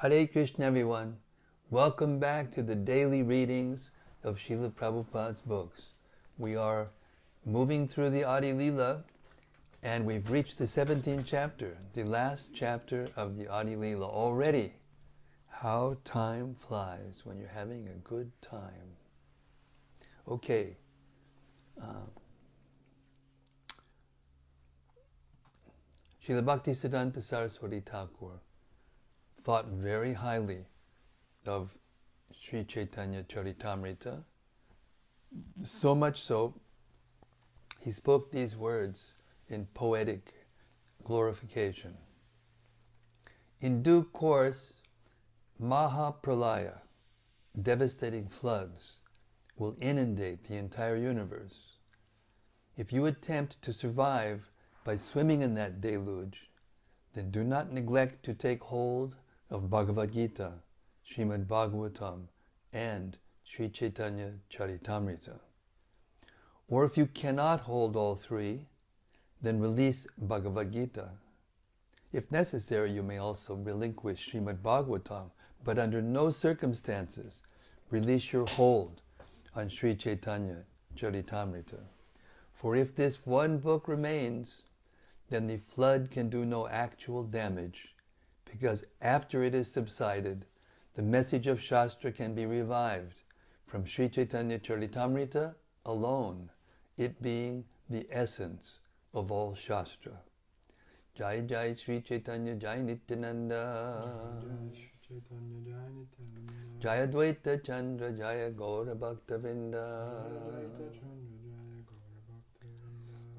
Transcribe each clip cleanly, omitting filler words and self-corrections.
Hare Krishna, everyone. Welcome back to the daily readings of Srila Prabhupada's books. We are moving through the Ädi-lilä, and we've reached the 17th chapter, the last chapter of the Ädi-lilä already. How time flies when you're having a good time. Okay. Srila Bhaktisiddhanta Saraswati Thakur thought very highly of Sri Caitanya-caritämrta, so much so, he spoke these words in poetic glorification. In due course, Mahapralaya, devastating floods, will inundate the entire universe. If you attempt to survive by swimming in that deluge, then do not neglect to take hold of Bhagavad Gita, Srimad Bhagavatam, and Sri Caitanya-caritämrta. Or if you cannot hold all three, then release Bhagavad Gita. If necessary, you may also relinquish Srimad Bhagavatam, but under no circumstances release your hold on Sri Caitanya-caritämrta. For if this one book remains, then the flood can do no actual damage, because after it has subsided, the message of Shastra can be revived from Sri Caitanya-caritämrta alone, it being the essence of all Shastra. Jai Jai Sri Chaitanya Jai Nityananda Jaya Dvaita Chandra Jaya Gaura Bhaktavinda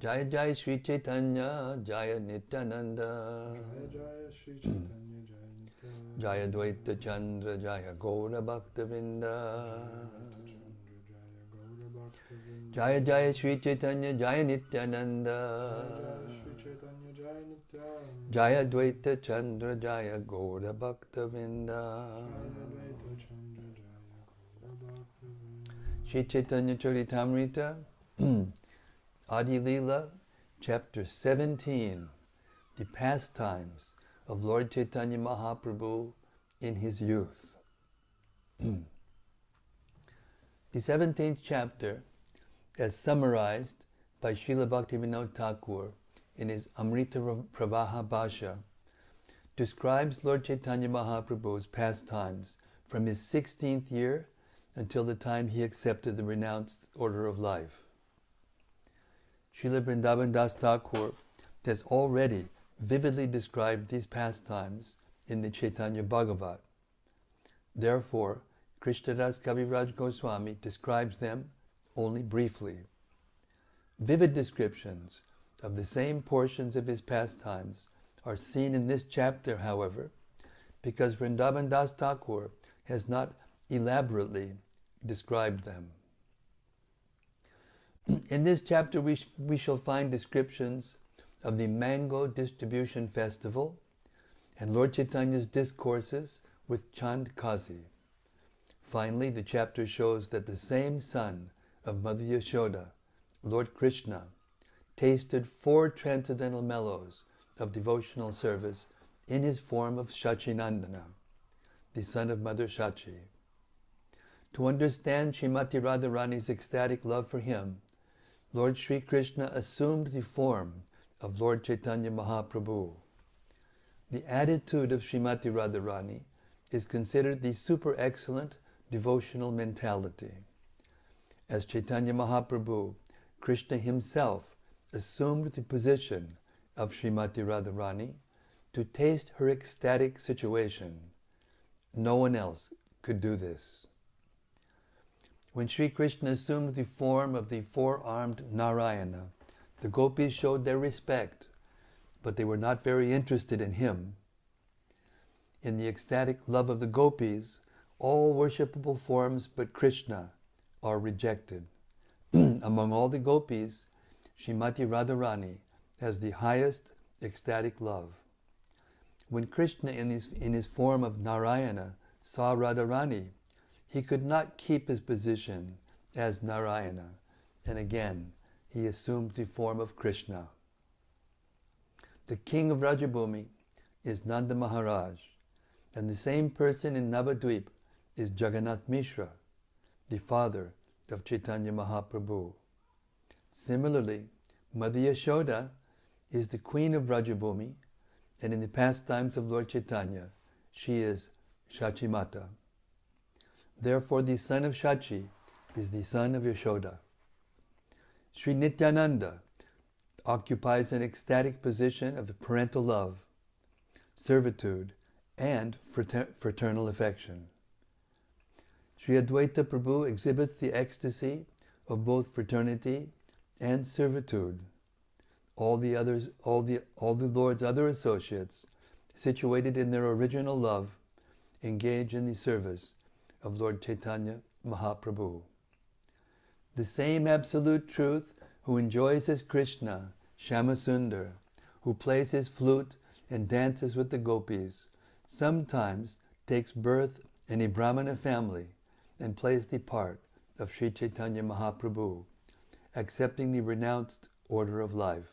Jaya Jai Sri Chaitanya Jaya Nityananda Jaya Dvaita Chandra Jaya Gaura Bhaktavinda Jaya Jaya Sri Chaitanya Jaya Nityananda Jaya Dvaita Chandra Jaya Gaura Bhaktavinda Sri Caitanya-caritämrta Ädi-lilä, chapter 17, the pastimes of Lord Chaitanya Mahaprabhu in his youth. The 17th chapter, as summarized by Srila Bhaktivinoda Thakur in his Amrita Pravaha Bhasha, describes Lord Chaitanya Mahaprabhu's pastimes from his 16th year until the time he accepted the renounced order of life. Srila Vrindavan Das Thakur has already vividly described these pastimes in the Chaitanya Bhagavat. Therefore, Krishnadas Kaviraj Goswami describes them only briefly. Vivid descriptions of the same portions of his pastimes are seen in this chapter, however, because Vrindavan Das Thakur has not elaborately described them. In this chapter we shall find descriptions of the mango distribution festival and Lord Chaitanya's discourses with Chand Kazi. Finally, the chapter shows that the same son of Mother Yashoda, Lord Krishna, tasted 4 transcendental mellows of devotional service in his form of Shachinandana, the son of Mother Shachi. To understand Srimati Radharani's ecstatic love for him, Lord Sri Krishna assumed the form of Lord Chaitanya Mahaprabhu. The attitude of Srimati Radharani is considered the super excellent devotional mentality. As Chaitanya Mahaprabhu, Krishna himself assumed the position of Srimati Radharani to taste her ecstatic situation. No one else could do this. When Sri Krishna assumed the form of the 4-armed Narayana, the gopis showed their respect, but they were not very interested in him. In the ecstatic love of the gopis, all worshipable forms but Krishna are rejected. Among all the gopis, Srimati Radharani has the highest ecstatic love. When Krishna in his form of Narayana saw Radharani, he could not keep his position as Narayana, and again he assumed the form of Krishna. The king of Rajabhumi is Nanda Maharaj, And the same person in Navadvip is Jagannath Mishra, the father of Chaitanya Mahaprabhu. Similarly, Mother Yashoda is the queen of Vrajabhumi, and in the pastimes of Lord Chaitanya, she is Shachimata. Therefore, the son of Shachi is the son of Yashoda. Sri Nityananda occupies an ecstatic position of parental love, servitude, and fraternal affection. Sri Advaita Prabhu exhibits the ecstasy of both fraternity and servitude. All the Lord's other associates, situated in their original love, engage in the service of Lord Chaitanya Mahaprabhu. The same absolute truth who enjoys as Krishna, Shyamasundar, who plays his flute and dances with the gopis, sometimes takes birth in a Brahmana family and plays the part of Sri Chaitanya Mahaprabhu, accepting the renounced order of life.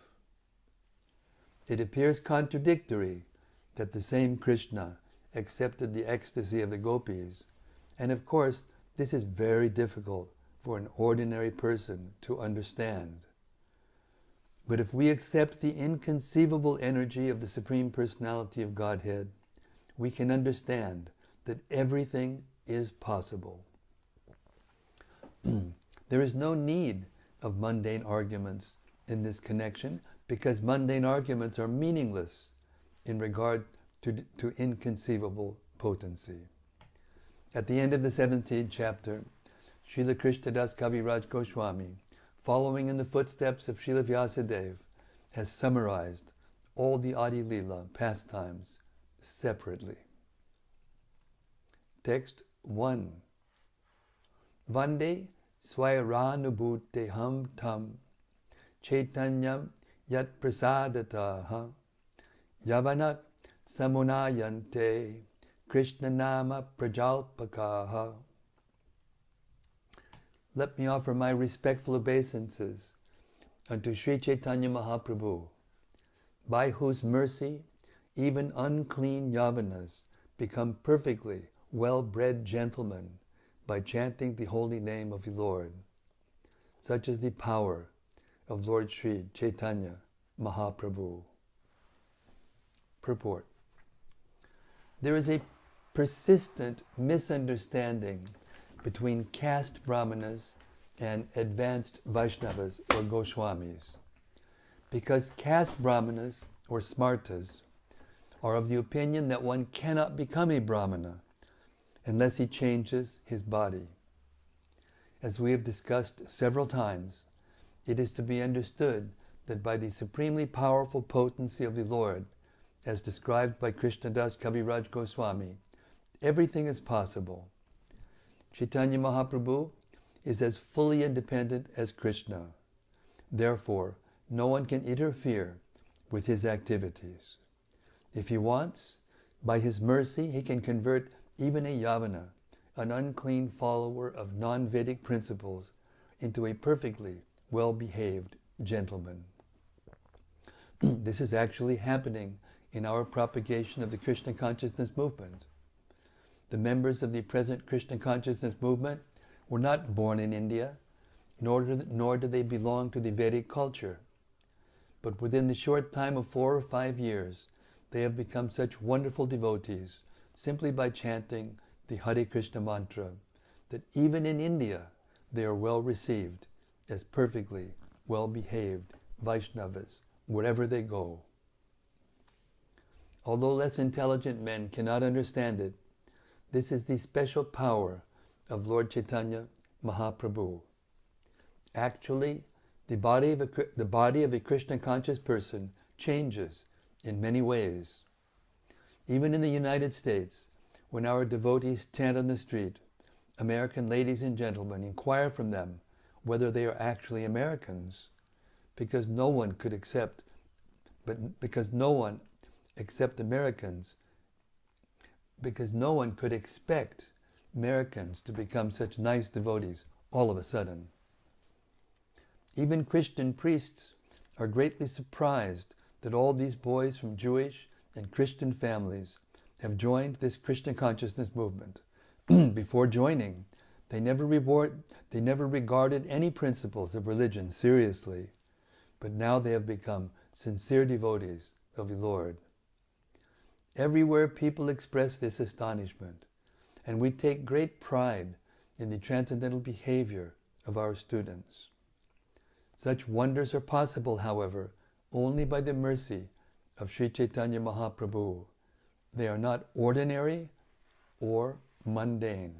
It appears contradictory that the same Krishna accepted the ecstasy of the gopis, and of course this is very difficult for an ordinary person to understand. But if we accept the inconceivable energy of the Supreme Personality of Godhead, we can understand that everything is possible. There is no need of mundane arguments in this connection, because mundane arguments are meaningless in regard to inconceivable potency. At the end of the 17th chapter, Srila Krishnadas Kaviraj Goswami, following in the footsteps of Srila Vyasadeva, has summarized all the Ädi-lilä pastimes separately. Text 1. Vande Swayaranubhuteham tam Chaitanyam yat prasadataha yavanat samunayante Krishna nama prajalpakaha. Let me offer my respectful obeisances unto Sri Chaitanya Mahaprabhu, by whose mercy even unclean Yavanas become perfectly well-bred gentlemen by chanting the holy name of the Lord. Such is the power of Lord Sri Chaitanya Mahaprabhu. Purport. There is a persistent misunderstanding between caste Brahmanas and advanced Vaishnavas or Goswamis, because caste Brahmanas or Smartas are of the opinion that one cannot become a Brahmana unless he changes his body. As we have discussed several times, it is to be understood that by the supremely powerful potency of the Lord, as described by Krishnadas Kaviraj Goswami, everything is possible. Chaitanya Mahaprabhu is as fully independent as Krishna. Therefore, no one can interfere with his activities. If he wants, by his mercy, he can convert even a Yavana, an unclean follower of non-Vedic principles, into a perfectly well-behaved gentleman. This is actually happening in our propagation of the Krishna consciousness movement. The members of the present Krishna consciousness movement were not born in India, nor do they belong to the Vedic culture. But within the short time of 4 or 5 years, they have become such wonderful devotees simply by chanting the Hare Krishna mantra that even in India they are well received as perfectly well-behaved Vaishnavas wherever they go. Although less intelligent men cannot understand it, this is the special power of Lord Chaitanya Mahaprabhu. Actually, the body of a Krishna conscious person changes in many ways. Even in the United States, when our devotees chant on the street, American ladies and gentlemen inquire from them whether they are actually Americans, because no one except Americans, because no one could expect Americans to become such nice devotees all of a sudden. Even Christian priests are greatly surprised that all these boys from Jewish and Christian families have joined this Krishna consciousness movement. Before joining, they never regarded any principles of religion seriously, but now they have become sincere devotees of the Lord. Everywhere people express this astonishment, and we take great pride in the transcendental behavior of our students. Such wonders are possible, however, only by the mercy of Sri Chaitanya Mahaprabhu. They are not ordinary or mundane.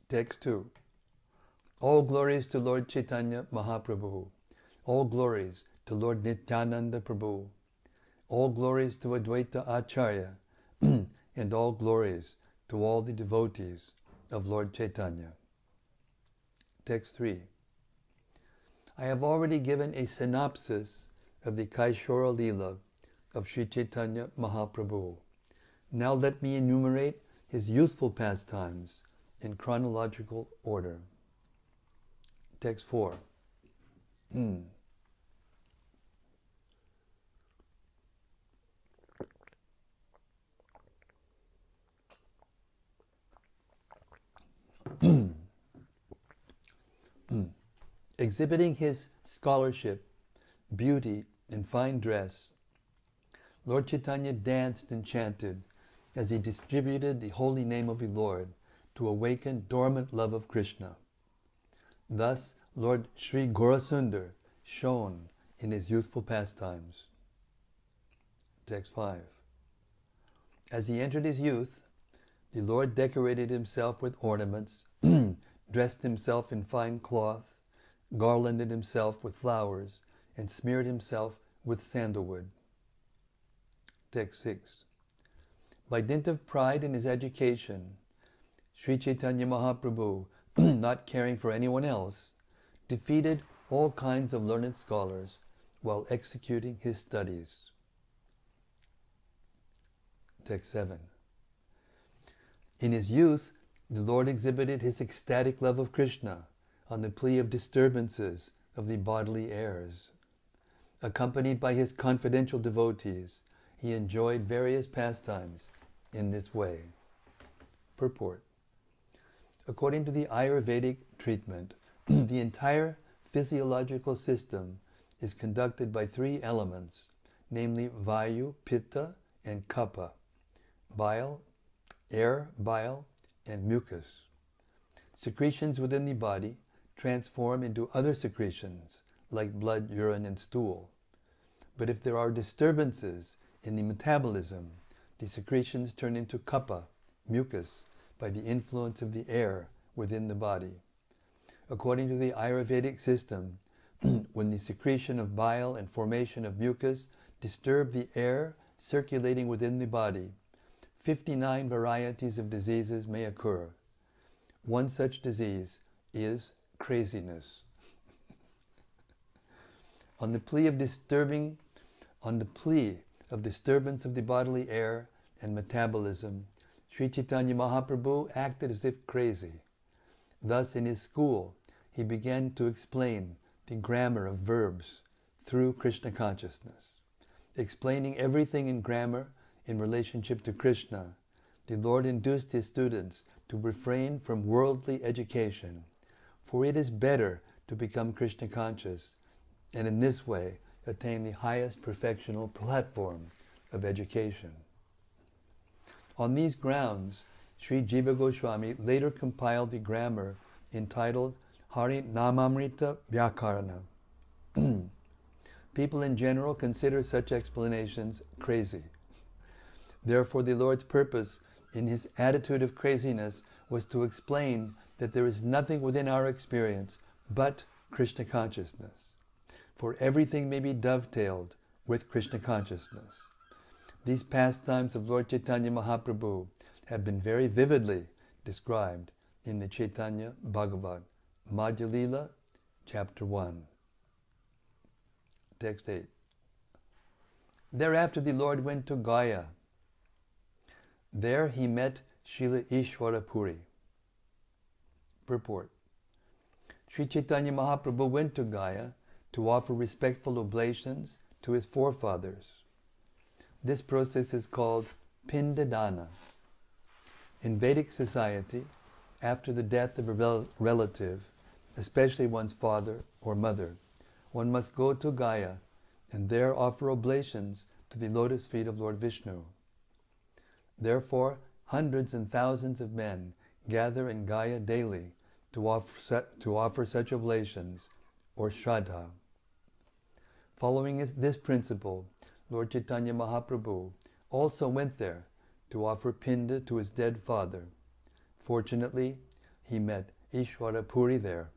Text 2. All glories to Lord Chaitanya Mahaprabhu. All glories to Lord Nityananda Prabhu. All glories to Advaita Acharya. And all glories to all the devotees of Lord Chaitanya. Text 3. I have already given a synopsis of the Caitanya-caritämrta of Sri Chaitanya Mahaprabhu. Now let me enumerate his youthful pastimes in chronological order. Text 4. Exhibiting his scholarship, beauty, and fine dress, Lord Chaitanya danced and chanted as he distributed the holy name of the Lord to awaken dormant love of Krishna. Thus Lord Sri Gaurasundar shone in his youthful pastimes. Text 5. As he entered his youth, the Lord decorated himself with ornaments, dressed himself in fine cloth, garlanded himself with flowers, and smeared himself with sandalwood. Text 6. By dint of pride in his education, Sri Chaitanya Mahaprabhu, not caring for anyone else, defeated all kinds of learned scholars while executing his studies. Text 7. In his youth, the Lord exhibited his ecstatic love of Krishna on the plea of disturbances of the bodily airs. Accompanied by his confidential devotees, he enjoyed various pastimes in this way. Purport. According to the Ayurvedic treatment, the entire physiological system is conducted by three elements, namely Vayu, Pitta, and Kapha, bile, air, bile, and mucus. Secretions within the body transform into other secretions, like blood, urine, and stool. But if there are disturbances in the metabolism, the secretions turn into kapha, mucus, by the influence of the air within the body. According to the Ayurvedic system, when the secretion of bile and formation of mucus disturb the air circulating within the body, 59 varieties of diseases may occur. One such disease is craziness. On the plea of disturbance of the bodily air and metabolism, Sri Chaitanya Mahaprabhu acted as if crazy. Thus, in his school, he began to explain the grammar of verbs through Krishna consciousness. Explaining everything in grammar in relationship to Krishna, the Lord induced his students to refrain from worldly education, for it is better to become Krishna conscious and in this way attain the highest perfectional platform of education. On these grounds, Sri Jiva Goswami later compiled the grammar entitled Hari Namamrita Vyakarana. People in general consider such explanations crazy. Therefore, the Lord's purpose in his attitude of craziness was to explain that there is nothing within our experience but Krishna consciousness. For everything may be dovetailed with Krishna consciousness. These pastimes of Lord Chaitanya Mahaprabhu have been very vividly described in the Chaitanya Bhagavat, Ädi-lilä, chapter 1. Text 8. Thereafter the Lord went to Gaya. There he met Srila Ishvara Puri. Purport. Sri Chaitanya Mahaprabhu went to Gaya to offer respectful oblations to his forefathers. This process is called pindadana. In Vedic society, after the death of a relative, especially one's father or mother, one must go to Gaya and there offer oblations to the lotus feet of Lord Vishnu. Therefore, hundreds and thousands of men gather in Gaya daily to offer such oblations, or shraddha. Following this principle, Lord Chaitanya Mahaprabhu also went there to offer pinda to his dead father. Fortunately, he met Ishwara Puri there.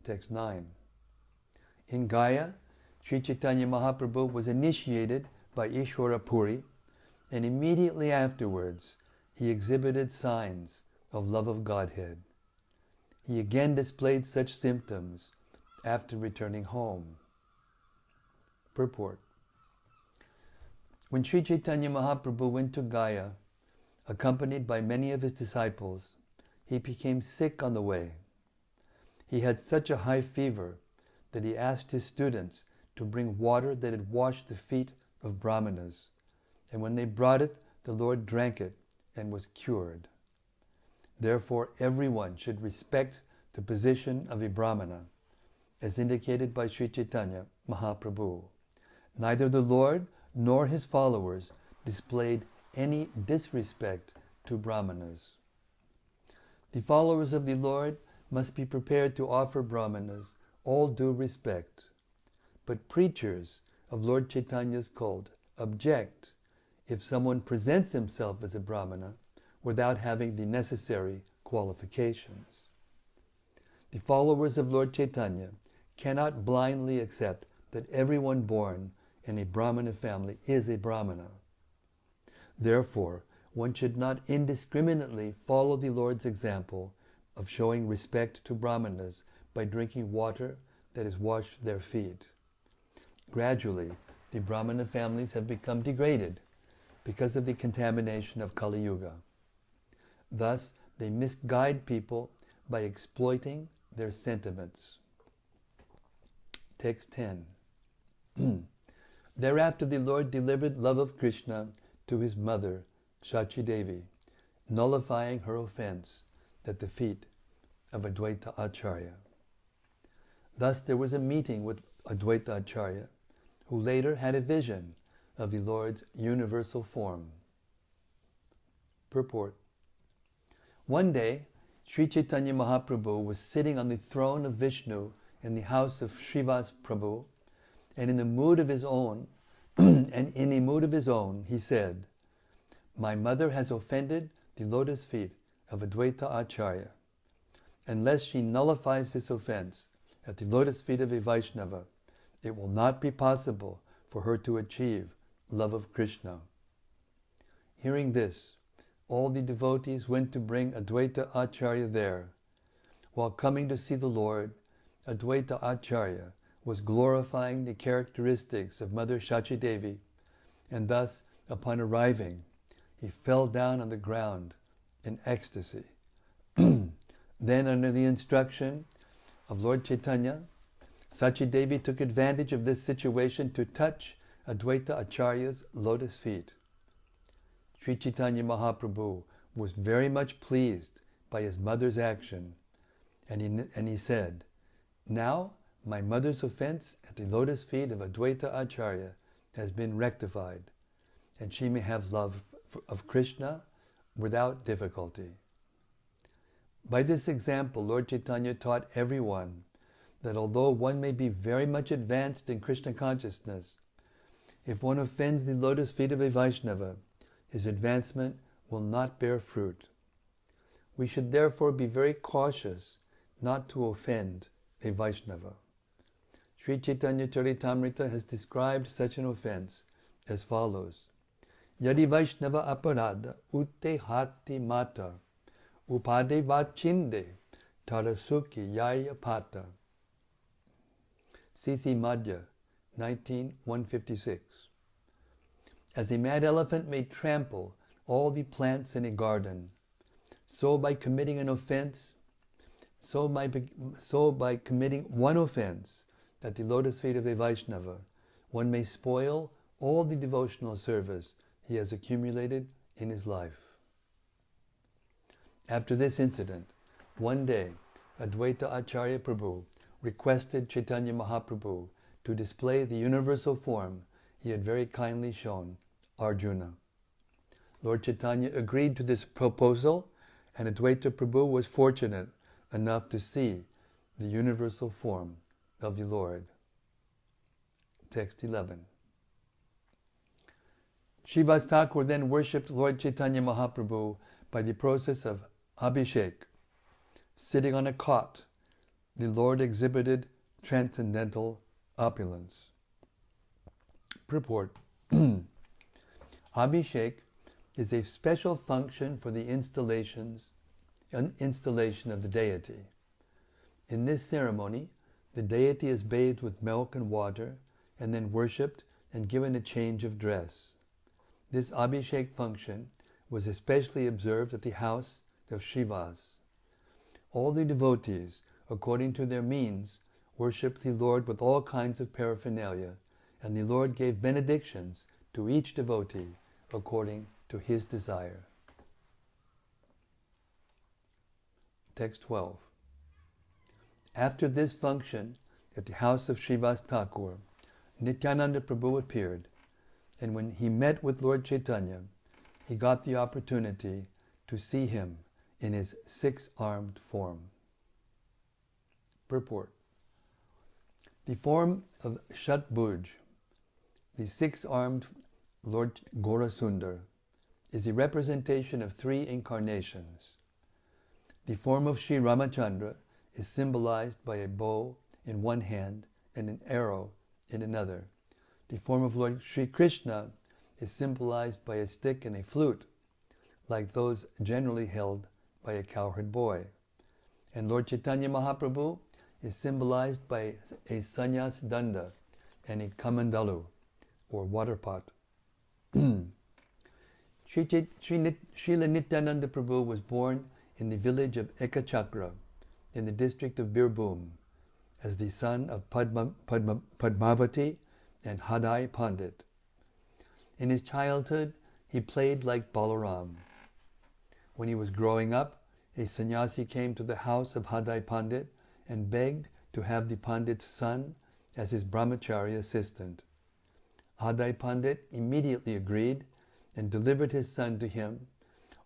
Text 9. In Gaya, Sri Chaitanya Mahaprabhu was initiated by Ishwara Puri, and immediately afterwards he exhibited signs of love of Godhead. He again displayed such symptoms after returning home. Purport. When Sri Chaitanya Mahaprabhu went to Gaya, accompanied by many of his disciples, he became sick on the way. He had such a high fever that he asked his students to bring water that had washed the feet of brahmanas, and when they brought it, the Lord drank it and was cured. Therefore, everyone should respect the position of a brahmana, as indicated by Sri Chaitanya Mahaprabhu. Neither the Lord nor his followers displayed any disrespect to brahmanas. The followers of the Lord must be prepared to offer brahmanas all due respect, but preachers of Lord Chaitanya's cult object if someone presents himself as a brahmana without having the necessary qualifications. The followers of Lord Chaitanya cannot blindly accept that everyone born in a brahmana family is a brahmana. Therefore, one should not indiscriminately follow the Lord's example of showing respect to brahmanas by drinking water that has washed their feet. Gradually, the brahmana families have become degraded because of the contamination of Kali Yuga. Thus, they misguide people by exploiting their sentiments. Text 10. Thereafter the Lord delivered love of Krishna to his mother, Shachi Devi, nullifying her offense at the feet of Advaita Acharya. Thus there was a meeting with Advaita Acharya, who later had a vision of the Lord's universal form. Purport. One day, Sri Chaitanya Mahaprabhu was sitting on the throne of Vishnu in the house of Srivas Prabhu, and in a mood of his own, he said, "My mother has offended the lotus feet of Advaita Acharya. Unless she nullifies this offense at the lotus feet of a Vaishnava, it will not be possible for her to achieve love of Krishna." Hearing this, all the devotees went to bring Advaita Acharya there. While coming to see the Lord, Advaita Acharya was glorifying the characteristics of Mother Shachi Devi, and thus, upon arriving, he fell down on the ground in ecstasy. Then, under the instruction of Lord Chaitanya, Shachi Devi took advantage of this situation to touch Advaita Acharya's lotus feet. Sri Chaitanya Mahaprabhu was very much pleased by his mother's action, and he said, "Now my mother's offense at the lotus feet of Advaita Acharya has been rectified, and she may have love of Krishna without difficulty." By this example, Lord Chaitanya taught everyone that although one may be very much advanced in Krishna consciousness, if one offends the lotus feet of a Vaishnava, his advancement will not bear fruit. We should therefore be very cautious not to offend a Vaishnava. Sri Caitanya-caritämrta has described such an offense as follows: Yadi Vaishnava aparada utte hati mata upade vachinde tarasuki yaya pata. C.C. Madhya, 19:156. As a mad elephant may trample all the plants in a garden, so by committing an offense, so by committing one offense at the lotus feet of a Vaishnava, one may spoil all the devotional service he has accumulated in his life. After this incident, one day, Advaita Acharya Prabhu requested Chaitanya Mahaprabhu to display the universal form he had very kindly shown Arjuna. Lord Chaitanya agreed to this proposal, and Advaita Prabhu was fortunate enough to see the universal form of the Lord. Text 11. Srivas Thakur then worshipped Lord Chaitanya Mahaprabhu by the process of Abhishek. Sitting on a cot, the Lord exhibited transcendental opulence. Purport. Abhishek is a special function for the installation of the deity. In this ceremony, the deity is bathed with milk and water and then worshipped and given a change of dress. This Abhishek function was especially observed at the house of Srivas. All the devotees, according to their means, worshipped the Lord with all kinds of paraphernalia, and the Lord gave benedictions to each devotee according to his desire. Text 12. After this function at the house of Srivas Thakur, Nityananda Prabhu appeared, and when he met with Lord Chaitanya, he got the opportunity to see him in his six-armed form. Purport. The form of Shatbhuj, the six-armed Lord Gaurasundar, is a representation of three incarnations. The form of Sri Ramachandra is symbolized by a bow in one hand and an arrow in another. The form of Lord Sri Krishna is symbolized by a stick and a flute, like those generally held by a cowherd boy. And Lord Chaitanya Mahaprabhu is symbolized by a sannyas danda and a kamandalu, or water pot. Srila Nityananda Prabhu was born in the village of Ekachakra, in the district of Birbhum, as the son of Padmavati and Hadai Pandit. In his childhood, he played like Balaram. When he was growing up, a sannyasi came to the house of Hadai Pandit and begged to have the Pandit's son as his brahmachari assistant. Hadai Pandit immediately agreed and delivered his son to him,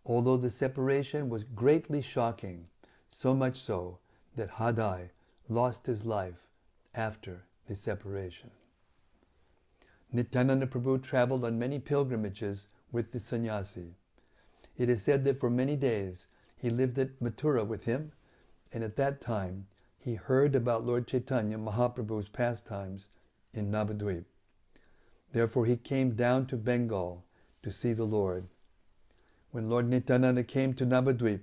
although the separation was greatly shocking, so much so that Hadai lost his life after the separation. Nityananda Prabhu traveled on many pilgrimages with the sannyasi. It is said that for many days he lived at Mathura with him, and at that time he heard about Lord Chaitanya Mahaprabhu's pastimes in Navadvip. Therefore he came down to Bengal to see the Lord. When Lord Nityananda came to Navadvip,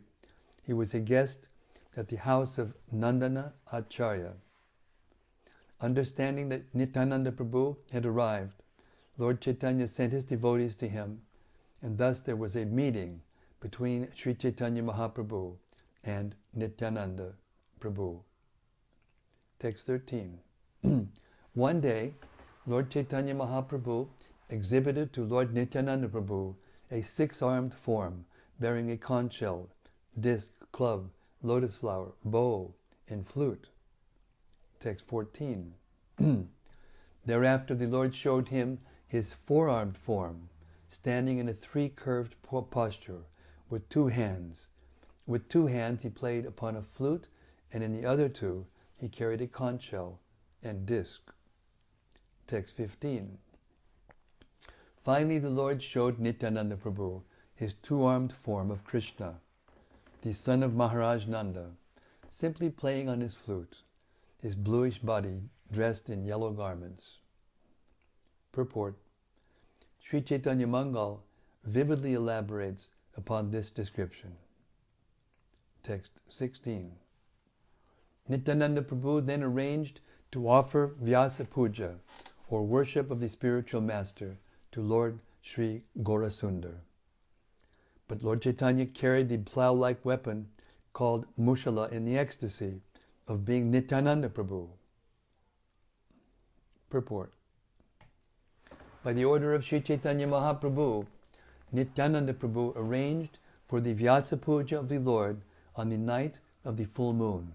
he was a guest at the house of Nandana Acharya. Understanding that Nityananda Prabhu had arrived, Lord Chaitanya sent his devotees to him, and thus there was a meeting between Sri Chaitanya Mahaprabhu and Nityananda Prabhu. Text 13. One day, Lord Chaitanya Mahaprabhu exhibited to Lord Nityananda Prabhu a six-armed form bearing a conch shell, disc, club, lotus flower, bow, and flute. Text 14. Thereafter the Lord showed him his four-armed form, standing in a three-curved posture, with two hands. With two hands he played upon a flute, and in the other two he carried a conch shell and disc. Text 15. Finally the Lord showed Nityananda Prabhu his two-armed form of Krishna, the son of Maharaj Nanda, simply playing on his flute, his bluish body dressed in yellow garments. Purport. Sri Chaitanya Mangal vividly elaborates upon this description. Text 16. Nityananda Prabhu then arranged to offer Vyasa Puja, or worship of the spiritual master, to Lord Sri Gaurasundar. But Lord Chaitanya carried the plough-like weapon called Mushala in the ecstasy of being Nityananda Prabhu. Purport. By the order of Sri Chaitanya Mahaprabhu, Nityananda Prabhu arranged for the Vyasa Puja of the Lord on the night of the full moon.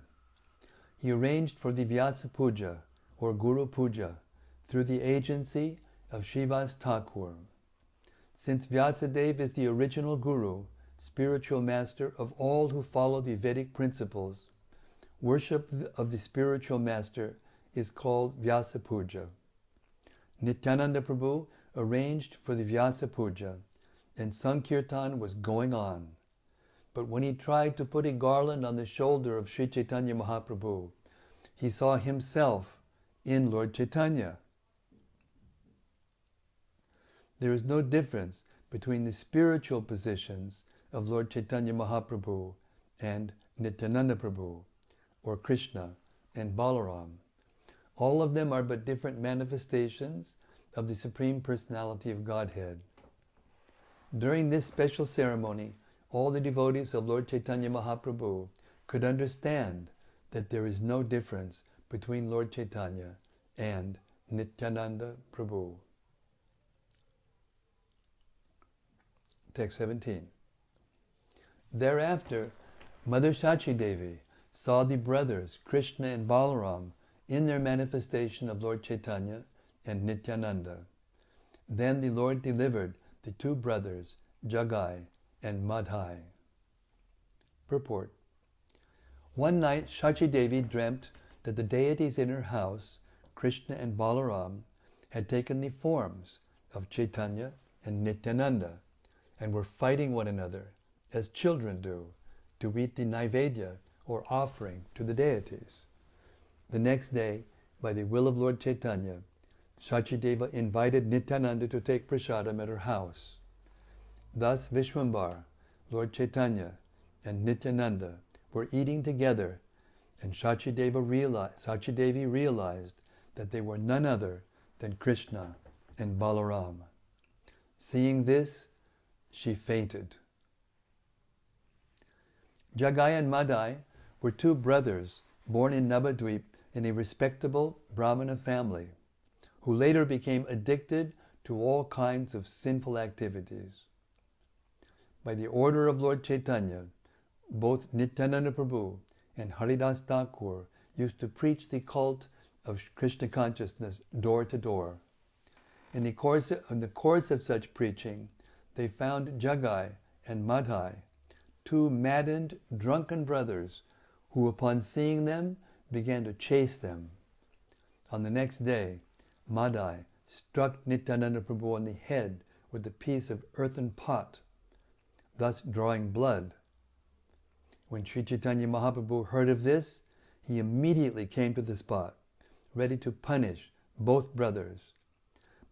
He arranged for the Vyasa Puja, or Guru Puja, through the agency of Srivas Thakur. Since Vyasadeva is the original Guru, spiritual master of all who follow the Vedic principles, worship of the spiritual master is called Vyasa Puja. Nityananda Prabhu arranged for the Vyasa Puja, and Sankirtan was going on. But when he tried to put a garland on the shoulder of Sri Chaitanya Mahaprabhu, he saw himself in Lord Chaitanya. There is no difference between the spiritual positions of Lord Chaitanya Mahaprabhu and Nityananda Prabhu, or Krishna and Balaram. All of them are but different manifestations of the Supreme Personality of Godhead. During this special ceremony, all the devotees of Lord Chaitanya Mahaprabhu could understand that there is no difference between Lord Chaitanya and Nityananda Prabhu. Text 17. Thereafter, Mother Sachi Devi saw the brothers Krishna and Balaram in their manifestation of Lord Chaitanya and Nityananda. Then the Lord delivered the two brothers, Jagai and Madhai. Purport. One night Sachi Devi dreamt that the deities in her house, Krishna and Balaram, had taken the forms of Chaitanya and Nityananda and were fighting one another, as children do, to eat the Naivedya, or offering, to the deities. The next day, by the will of Lord Chaitanya, Sachideva invited Nityananda to take prasadam at her house. Thus Vishwambar, Lord Chaitanya, and Nityananda were eating together, and Sachidevi realized that they were none other than Krishna and Balaram. Seeing this, she fainted. Jagai and Madhai were two brothers born in Navadvip in a respectable Brahmana family, who later became addicted to all kinds of sinful activities. By the order of Lord Chaitanya, both Nityananda Prabhu and Haridas Thakur used to preach the cult of Krishna consciousness door to door. In the course of such preaching, they found Jagai and Madhai, two maddened, drunken brothers, who upon seeing them began to chase them. On the next day, Madhai struck Nityananda Prabhu on the head with a piece of earthen pot, thus drawing blood. When Sri Chaitanya Mahaprabhu heard of this, he immediately came to the spot, ready to punish both brothers.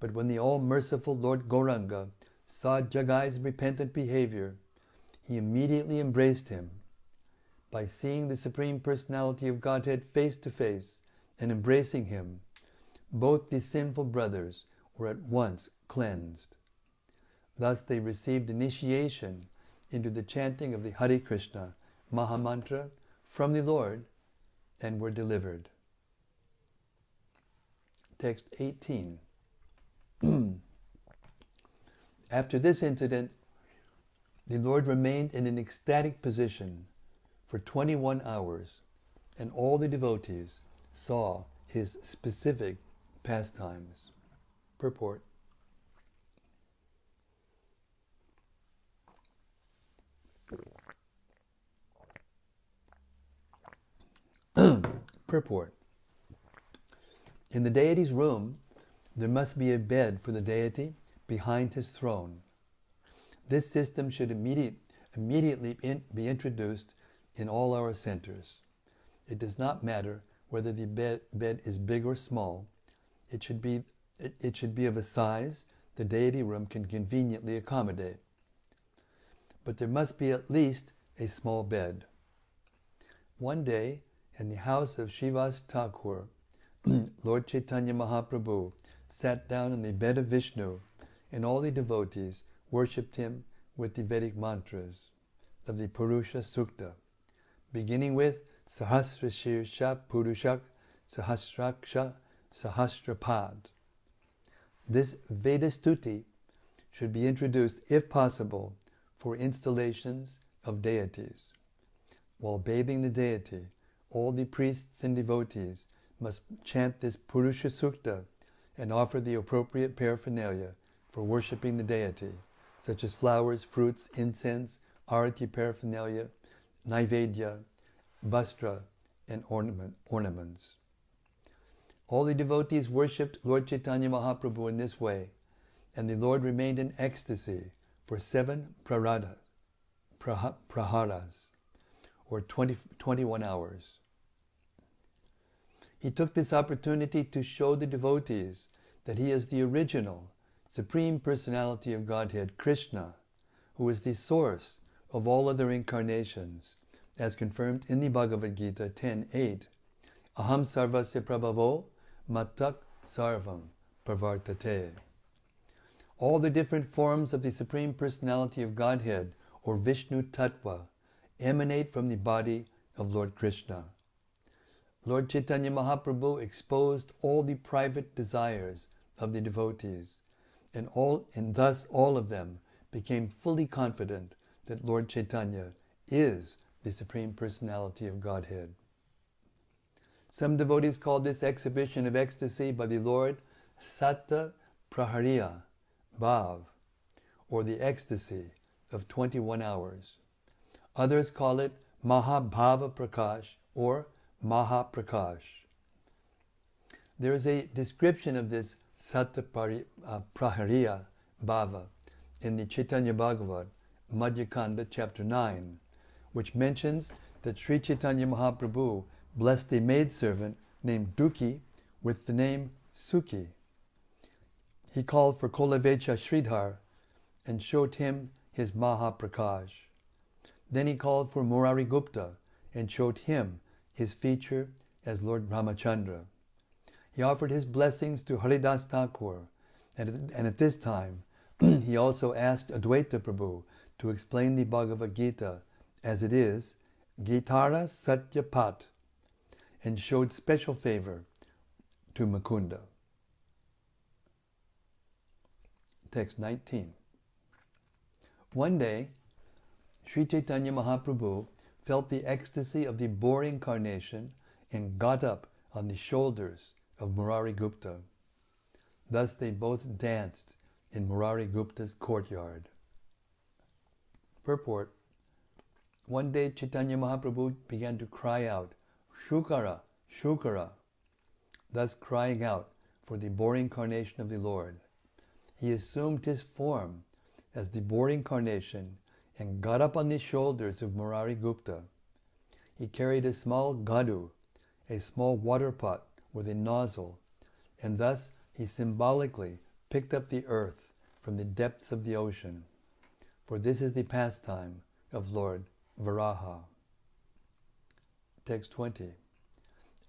But when the all-merciful Lord Gauranga saw Jagai's repentant behavior, he immediately embraced him. By seeing the Supreme Personality of Godhead face to face and embracing him, both the sinful brothers were at once cleansed. Thus they received initiation into the chanting of the Hare Krishna Mahamantra from the Lord and were delivered. Text 18. After this incident, the Lord remained in an ecstatic position for 21 hours, and all the devotees saw his specific pastimes. Purport. Purport. In the deity's room, there must be a bed for the deity behind his throne. This system should immediately be introduced in all our centers. It does not matter whether the bed is big or small. It should be of a size the deity room can conveniently accommodate. But there must be at least a small bed. One day, in the house of Srivas Thakur, Lord Chaitanya Mahaprabhu sat down on the bed of Vishnu, and all the devotees worshipped him with the Vedic mantras of the Purusha Sukta, beginning with Sahasra Shirsha Purushak Sahasraksha Sahasrapad. This Vedastuti should be introduced, if possible, for installations of deities. While bathing the deity, all the priests and devotees must chant this Purusha Sukta and offer the appropriate paraphernalia for worshipping the deity, such as flowers, fruits, incense, arati paraphernalia, naivedya, vastra, and ornaments. All the devotees worshipped Lord Chaitanya Mahaprabhu in this way, and the Lord remained in ecstasy for 7 praharas, or 21 hours. He took this opportunity to show the devotees that he is the original, Supreme Personality of Godhead, Krishna, who is the source of all other incarnations, as confirmed in the Bhagavad Gita 10.8. Aham sarvasya prabhavo matak sarvam pravartate. All the different forms of the Supreme Personality of Godhead, or Vishnu Tattva, emanate from the body of Lord Krishna. Lord Chaitanya Mahaprabhu exposed all the private desires of the devotees, and thus all of them became fully confident that Lord Chaitanya is the Supreme Personality of Godhead. Some devotees call this exhibition of ecstasy by the Lord Satta Prahariya Bhav, or the ecstasy of 21 hours. Others call it Mahabhava Prakash, or Mahaprakash. There is a description of this Satta Prahariya Bhava in the Chaitanya Bhagavat, Madhyakanda, chapter 9, which mentions that Sri Chaitanya Mahaprabhu blessed a maidservant named Dukhi with the name Sukhi. He called for Kolavecha Sridhar and showed him his Mahaprakash. Then he called for Murari Gupta and showed him his feature as Lord Ramachandra. He offered his blessings to Haridas Thakur, and at this time he also asked Advaita Prabhu to explain the Bhagavad Gita as it is, Gitara Satyapat, and showed special favor to Mukunda. Text 19. One day, Sri Chaitanya Mahaprabhu felt the ecstasy of the boar incarnation and got up on the shoulders of Murari Gupta. Thus they both danced in Murari Gupta's courtyard. Purport. One day Chaitanya Mahaprabhu began to cry out, Shukara, Shukara, thus crying out for the boar incarnation of the Lord. He assumed his form as the boar incarnation and got up on the shoulders of Murari Gupta. He carried a small gadu, a small water pot with a nozzle, and thus he symbolically picked up the earth from the depths of the ocean. For this is the pastime of Lord Varaha. Text 20.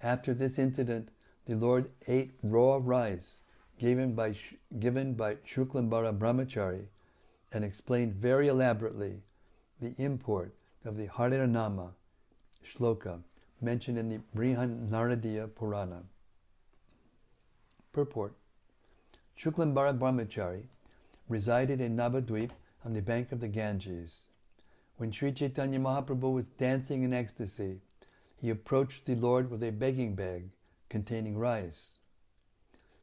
After this incident, the Lord ate raw rice given by Shuklambara Brahmachari and explained very elaborately the import of the Harinama shloka mentioned in the Brihanaradiya Purana. Purport. Shuklambara Brahmachari resided in Navadvip on the bank of the Ganges. When Sri Chaitanya Mahaprabhu was dancing in ecstasy, he approached the Lord with a begging bag containing rice.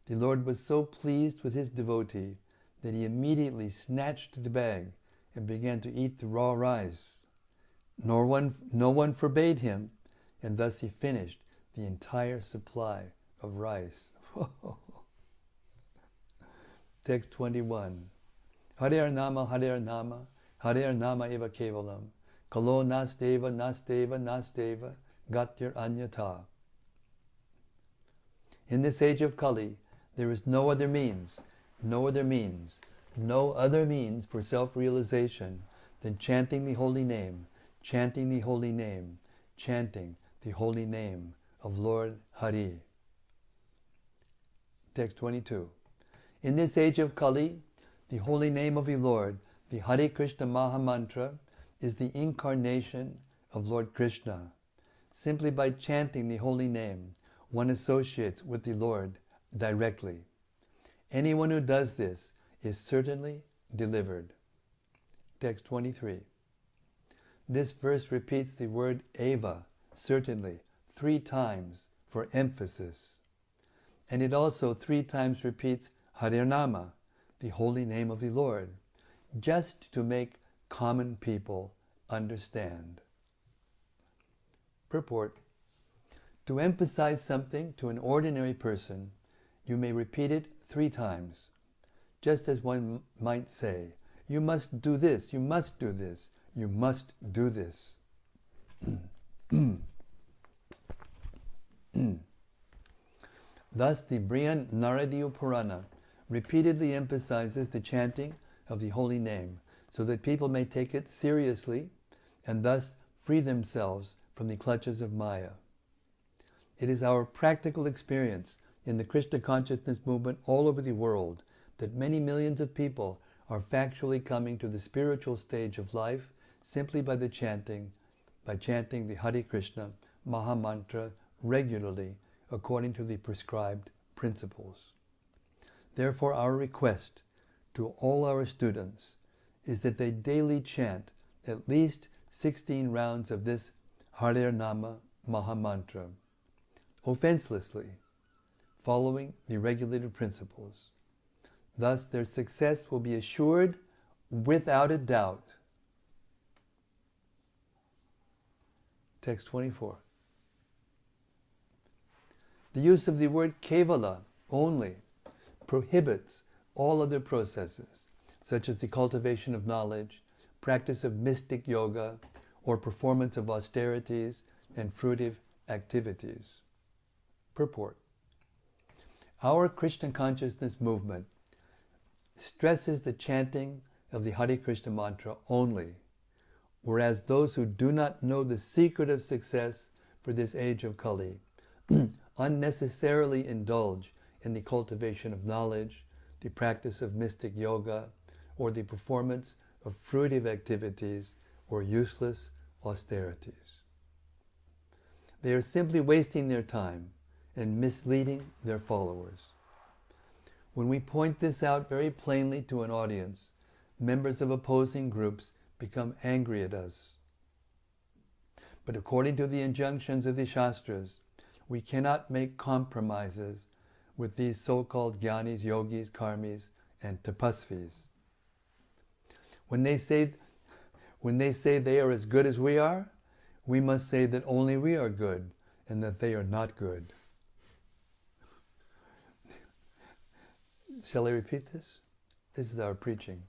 The Lord was so pleased with his devotee that he immediately snatched the bag and began to eat the raw rice. No one forbade him, and thus he finished the entire supply of rice. Text 21. Hare Nama, Hare Nama, Hare Nama eva kevalam, kalo nasteva, nasteva, nasteva, gatyar anyata. In this age of Kali, there is no other means for self-realization than chanting the holy name, chanting the holy name, chanting the holy name of Lord Hari. Text 22. In this age of Kali, the holy name of the Lord, the Hare Krishna Maha Mantra, is the incarnation of Lord Krishna. Simply by chanting the holy name, one associates with the Lord directly. Anyone who does this is certainly delivered. Text 23. This verse repeats the word eva, certainly, 3 times for emphasis. And it also 3 times repeats Harinama, the holy name of the Lord, just to make common people understand. Purport. To emphasize something to an ordinary person, you may repeat it 3 times, just as one might say, you must do this, you must do this, you must do this. Thus, the Brihan Naradiya Purana repeatedly emphasizes the chanting of the holy name so that people may take it seriously and thus free themselves from the clutches of Maya. It is our practical experience in the Krishna consciousness movement all over the world that many millions of people are factually coming to the spiritual stage of life simply by chanting the Hare Krishna Maha Mantra regularly according to the prescribed principles. Therefore, our request to all our students is that they daily chant at least 16 rounds of this Hare Nama Maha Mantra, offenselessly, following the regulated principles. Thus, their success will be assured without a doubt. Text 24. The use of the word kevala, only, prohibits all other processes, such as the cultivation of knowledge, practice of mystic yoga, or performance of austerities and fruitive activities. Purport. Our Krishna consciousness movement stresses the chanting of the Hare Krishna mantra only, whereas those who do not know the secret of success for this age of Kali unnecessarily indulge in the cultivation of knowledge, the practice of mystic yoga, or the performance of fruitive activities or useless austerities. They are simply wasting their time and misleading their followers. When we point this out very plainly to an audience, members of opposing groups become angry at us. But according to the injunctions of the Shastras, we cannot make compromises with these so-called jnanis, yogis, karmis, and tapasvis. When they say they are as good as we are, we must say that only we are good and that they are not good. Shall I repeat this? This is our preaching.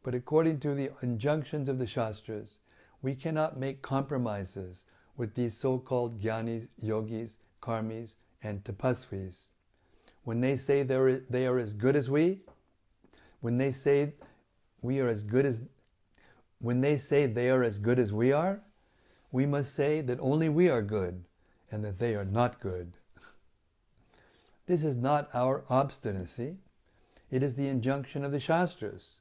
But according to the injunctions of the Shastras, we cannot make compromises with these so-called jnanis, yogis, karmis, and tapasvis. When they say they are as good as we, when they say they are as good as we are, we must say that only we are good and that they are not good. This is not our obstinacy. It is the injunction of the Shastras.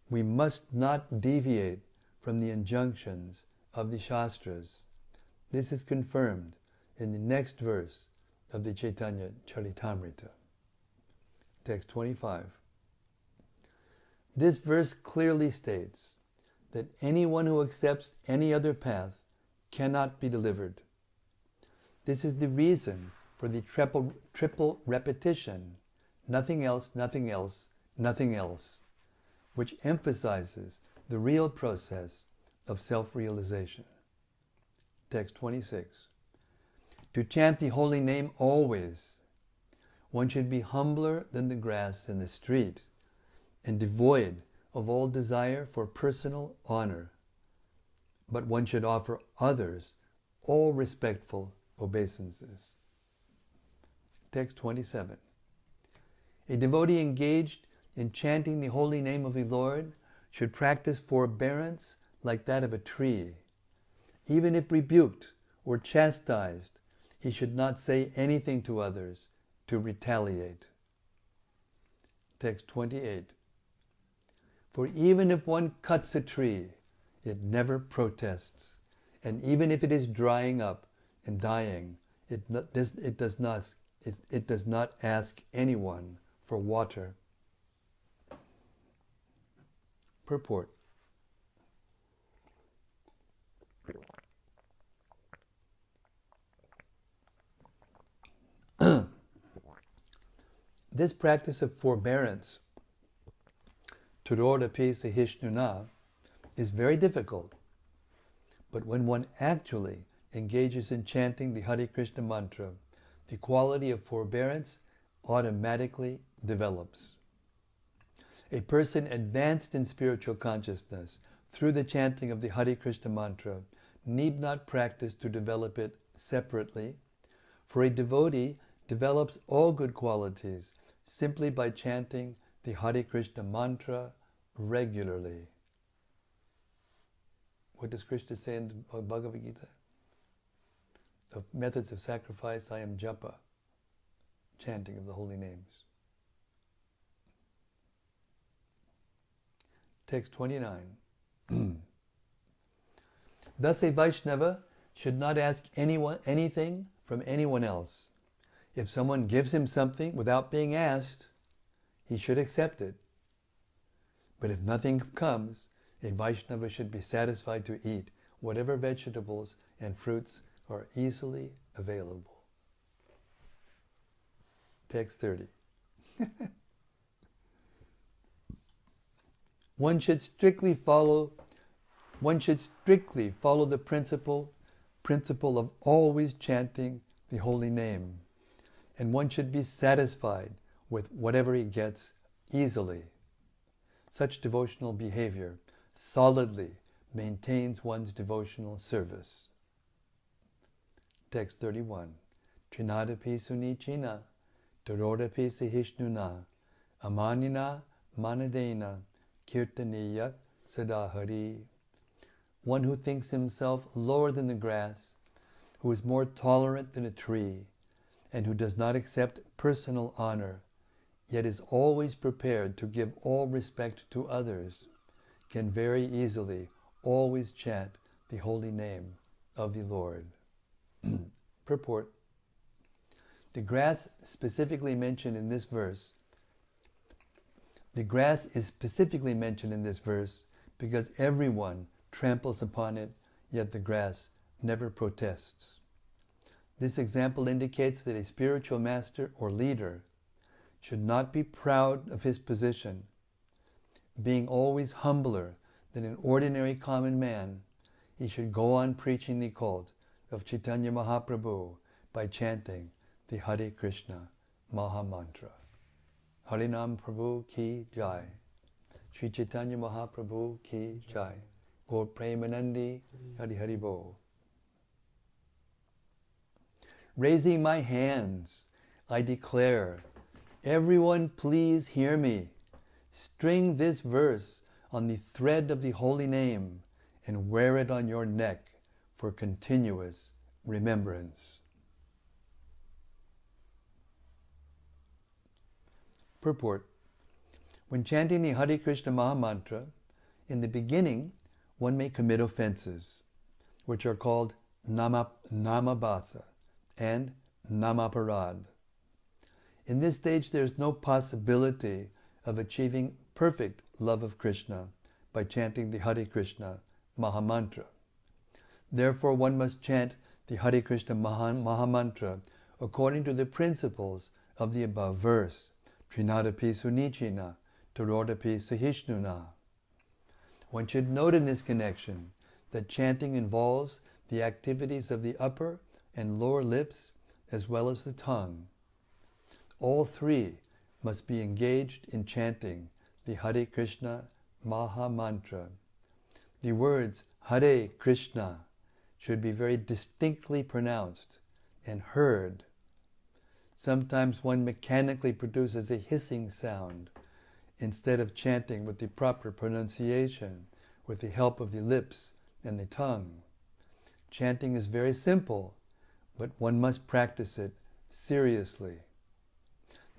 We must not deviate from the injunctions of the Shastras. This is confirmed in the next verse of the Caitanya-caritämrta. Text 25. This verse clearly states that anyone who accepts any other path cannot be delivered. This is the reason for the triple repetition, nothing else, nothing else, nothing else, which emphasizes the real process of self-realization. Text 26. To chant the holy name always, one should be humbler than the grass in the street and devoid of all desire for personal honor, but one should offer others all respectful obeisances. Text 27. A devotee engaged in chanting the holy name of the Lord should practice forbearance like that of a tree. Even if rebuked or chastised, he should not say anything to others to retaliate. Text 28. For even if one cuts a tree, it never protests, and even if it is drying up and dying, It does not ask anyone for water. Purport. This practice of forbearance, turodapi sahishnuna, is very difficult, but when one actually engages in chanting the Hare Krishna mantra, the quality of forbearance automatically develops. A person advanced in spiritual consciousness through the chanting of the Hare Krishna mantra need not practice to develop it separately, for a devotee develops all good qualities simply by chanting the Hare Krishna mantra regularly. What does Krishna say in the Bhagavad Gita? Of methods of sacrifice, I am japa, chanting of the holy names. Text 29. Thus a Vaishnava should not ask anything from anyone else. If someone gives him something without being asked, he should accept it. But if nothing comes, a Vaishnava should be satisfied to eat whatever vegetables and fruits are easily available. Text 30. One should strictly follow the principle of always chanting the holy name, and one should be satisfied with whatever he gets easily. Such devotional behavior solidly maintains one's devotional service. Text 31. Trinadapi sunichina, tarodapi sahishnuna, amanina manadena, kirtaniyak sadahari. One who thinks himself lower than the grass, who is more tolerant than a tree, and who does not accept personal honor, yet is always prepared to give all respect to others, can very easily always chant the holy name of the Lord. Purport. The grass is specifically mentioned in this verse because everyone tramples upon it, yet the grass never protests. This example indicates that a spiritual master or leader should not be proud of his position. Being always humbler than an ordinary common man, he should go on preaching the cult of Chaitanya Mahaprabhu by chanting the Hare Krishna Maha Mantra. Harinam Prabhu ki jai. Sri Chaitanya Mahaprabhu ki jai. Gaur Premanandi Hari Hari Bo. Raising my hands, I declare, everyone please hear me. String this verse on the thread of the holy name and wear it on your neck for continuous remembrance. Purport. When chanting the Hare Krishna Maha Mantra, in the beginning one may commit offenses, which are called namabhasa and namaparad. In this stage there is no possibility of achieving perfect love of Krishna by chanting the Hare Krishna Maha Mantra. Therefore one must chant the Hare Krishna Maha Mantra according to the principles of the above verse. Trinadapi sunichina, tarodapi sahishnuna. One should note in this connection that chanting involves the activities of the upper and lower lips as well as the tongue. All three must be engaged in chanting the Hare Krishna Maha Mantra. The words Hare Krishna should be very distinctly pronounced and heard. Sometimes one mechanically produces a hissing sound instead of chanting with the proper pronunciation with the help of the lips and the tongue. Chanting is very simple, but one must practice it seriously.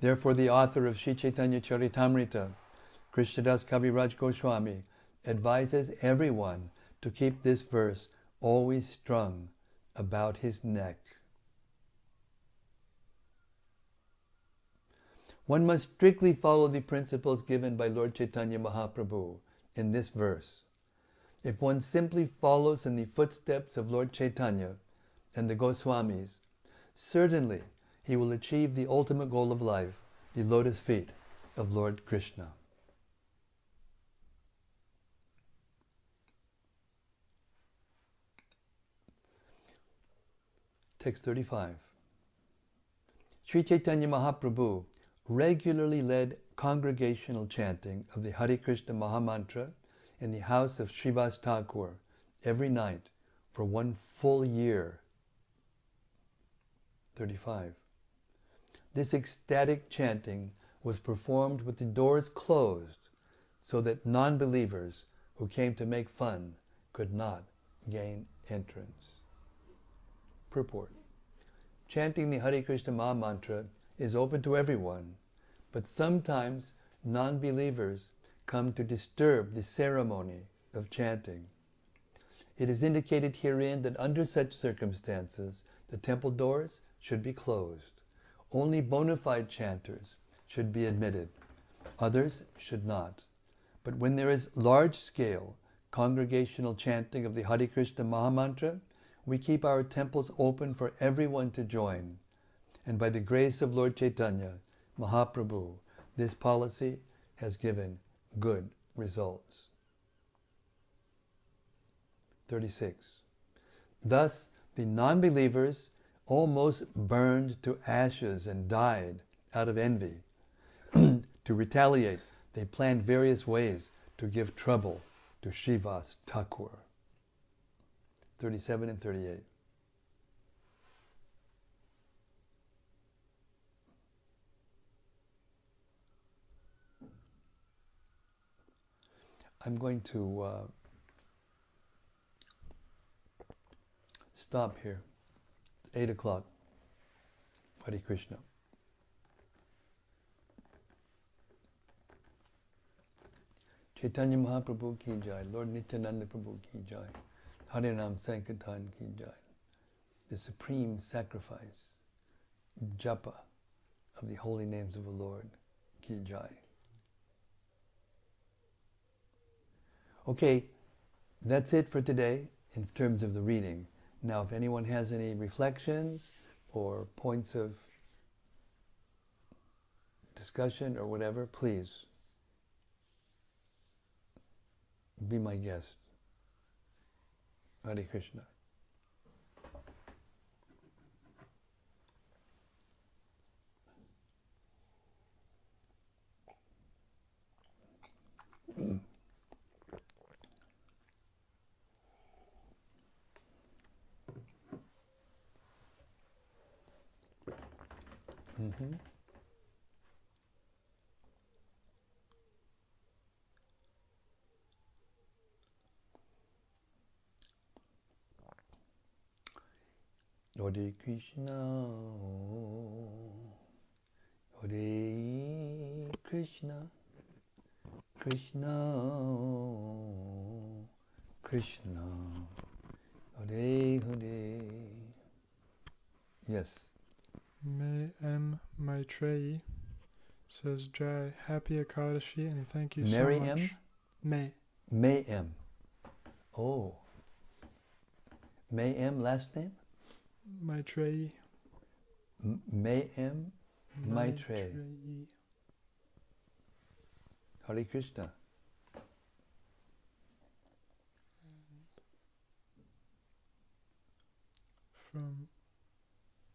Therefore the author of Sri Caitanya-caritämrta, Krishnadas Kaviraj Goswami, advises everyone to keep this verse always strung about his neck. One must strictly follow the principles given by Lord Chaitanya Mahaprabhu in this verse. If one simply follows in the footsteps of Lord Chaitanya and the Goswamis, certainly he will achieve the ultimate goal of life, the lotus feet of Lord Krishna. Text 35. Sri Chaitanya Mahaprabhu regularly led congregational chanting of the Hare Krishna Mahamantra in the house of Srivas Thakur every night for 1 full year. 35. This ecstatic chanting was performed with the doors closed so that non-believers who came to make fun could not gain entrance. Purport. Chanting the Hare Krishna Mahamantra is open to everyone, but sometimes non-believers come to disturb the ceremony of chanting. It is indicated herein that under such circumstances, the temple doors should be closed. Only bona fide chanters should be admitted. Others should not. But when there is large-scale congregational chanting of the Hare Krishna Mahamantra, we keep our temples open for everyone to join. And by the grace of Lord Chaitanya Mahaprabhu, this policy has given good results. 36. Thus, the non-believers almost burned to ashes and died out of envy. To retaliate, they planned various ways to give trouble to Srivas Thakur. 37 and 38. I'm going to stop here. It's 8 o'clock. Hare Krishna. Chaitanya Mahaprabhu ki jai. Lord Nityananda Prabhu ki jai. Hare Nam Sankirtan ki jai. The supreme sacrifice, japa, of the holy names of the Lord ki jai. Okay, that's it for today in terms of the reading. Now, if anyone has any reflections or points of discussion or whatever, please be my guest. Hare Krishna. Mm-hmm. Hare Krishna, Hare Krishna, Krishna, Krishna, Hare Hare. Yes. May M. Maitreyi says, Jai, happy Ekadashi, and thank you Mary so much. M? May. May M. Oh. May M, last name? Maitreyi. May M. Maitreyi. Hare Krishna. From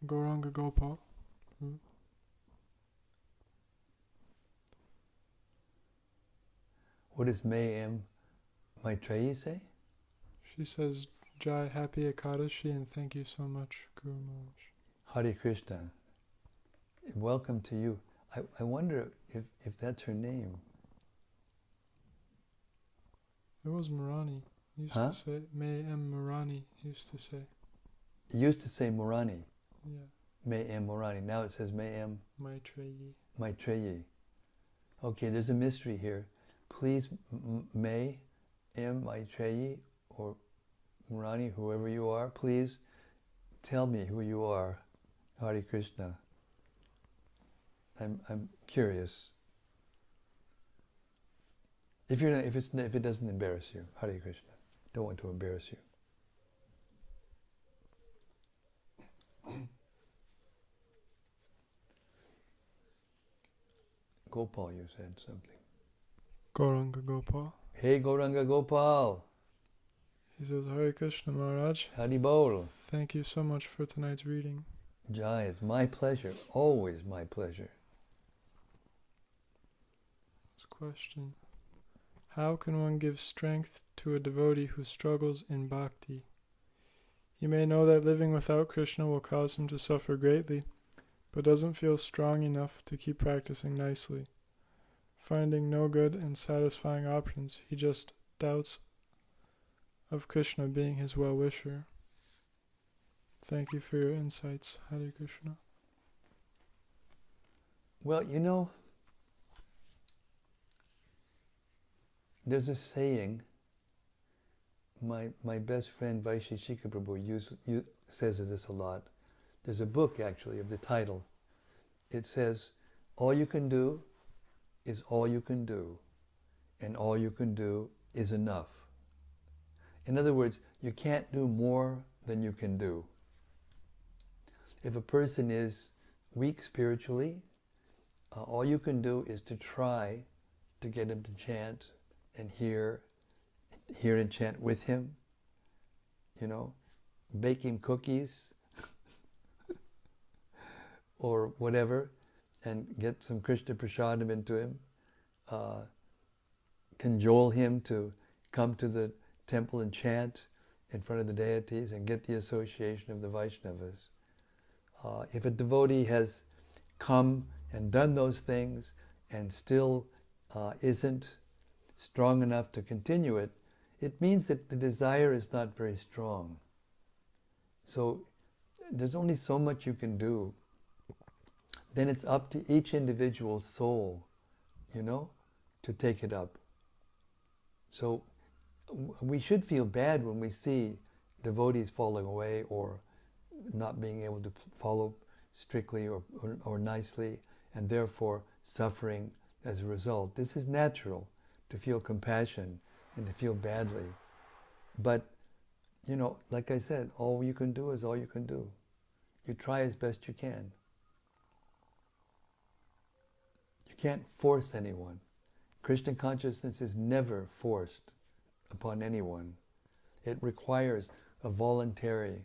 Gauranga Gopal. What does May M. Maitreyi say? She says, Jai, happy Ekadashi, and thank you so much, Guru Maharaj. Hare Krishna. Welcome to you. I wonder if that's her name. It was Marani. Used to say, May M. Marani used to say. It used to say Murani. Yeah. May M. Murani. Now it says May M. Maitreyi. Maitreyi. Okay, there's a mystery here. Please, May M. Maitreyi or Murani, whoever you are, please tell me who you are. Hare Krishna. I'm curious. If it doesn't embarrass you, Hare Krishna. Don't want to embarrass you. Gopal, you said something. Gauranga Gopal. Hey Gauranga Gopal. He says, Hare Krishna Maharaj. Hari Bol. Thank you so much for tonight's reading. Jai, it's my pleasure. Always my pleasure. This question. How can one give strength to a devotee who struggles in bhakti? He may know that living without Krishna will cause him to suffer greatly, but doesn't feel strong enough to keep practicing nicely. Finding no good and satisfying options, he just doubts of Krishna being his well-wisher. Thank you for your insights, Hare Krishna. Well, there's a saying, my best friend Vaisheshika Prabhu says this a lot. There's a book actually of the title. It says, all you can do is all you can do, and all you can do is enough. In other words, you can't do more than you can do. If a person is weak spiritually, all you can do is to try to get him to chant and hear and chant with him. Bake him cookies or whatever, and get some Krishna prasadam into him. Cajole him to come to the temple and chant in front of the deities and get the association of the Vaishnavas. If a devotee has come and done those things and still isn't strong enough to continue it, it means that the desire is not very strong. So there's only so much you can do. Then it's up to each individual soul, to take it up. So we should feel bad when we see devotees falling away or not being able to follow strictly or nicely, and therefore suffering as a result. This is natural, to feel compassion and to feel badly. But, like I said, all you can do is all you can do. You try as best you can. You can't force anyone. Krishna consciousness is never forced upon anyone. It requires a voluntary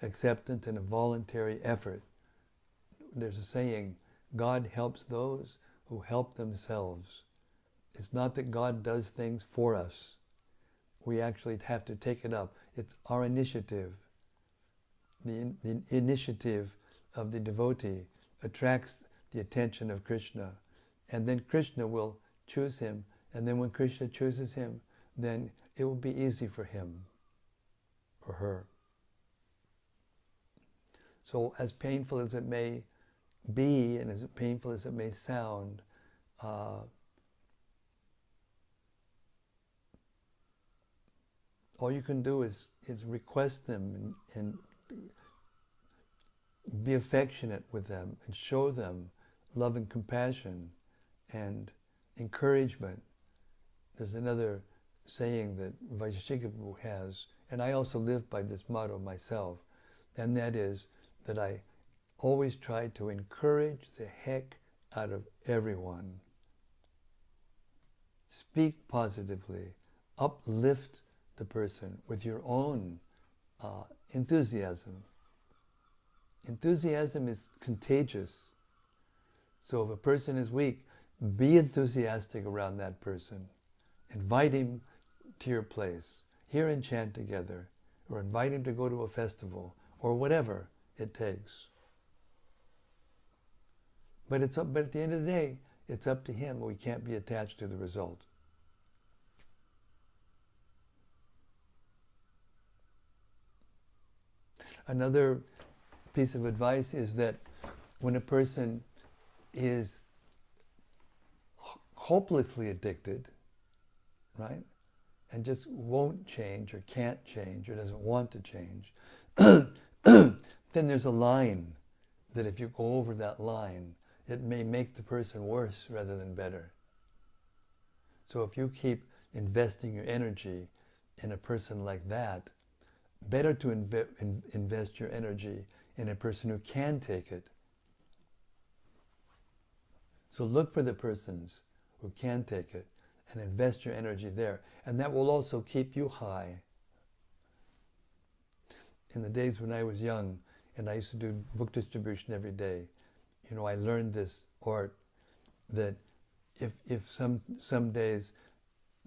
acceptance and a voluntary effort. There's a saying, God helps those who help themselves. It's not that God does things for us. We actually have to take it up. It's our initiative. The initiative of the devotee attracts the attention of Krishna, and then Krishna will choose him, and then when Krishna chooses him, then it will be easy for him or her. So as painful as it may be, and as painful as it may sound, all you can do is request them and be affectionate with them and show them love and compassion and encouragement. There's another saying that Vaisheshika has, and I also live by this motto myself, and that is that I always try to encourage the heck out of everyone. Speak positively, uplift the person with your own enthusiasm. Enthusiasm is contagious. So if a person is weak, be enthusiastic around that person. Invite him to your place. Hear and chant together. Or invite him to go to a festival. Or whatever it takes. But at the end of the day, it's up to him. We can't be attached to the result. Another piece of advice is that when a person is hopelessly addicted, right, and just won't change or can't change or doesn't want to change, then there's a line that if you go over that line, it may make the person worse rather than better. So if you keep investing your energy in a person like that, better to invest your energy in a person who can take it. So look for the persons who can take it and invest your energy there. And that will also keep you high. In the days when I was young and I used to do book distribution every day, I learned this art that if some days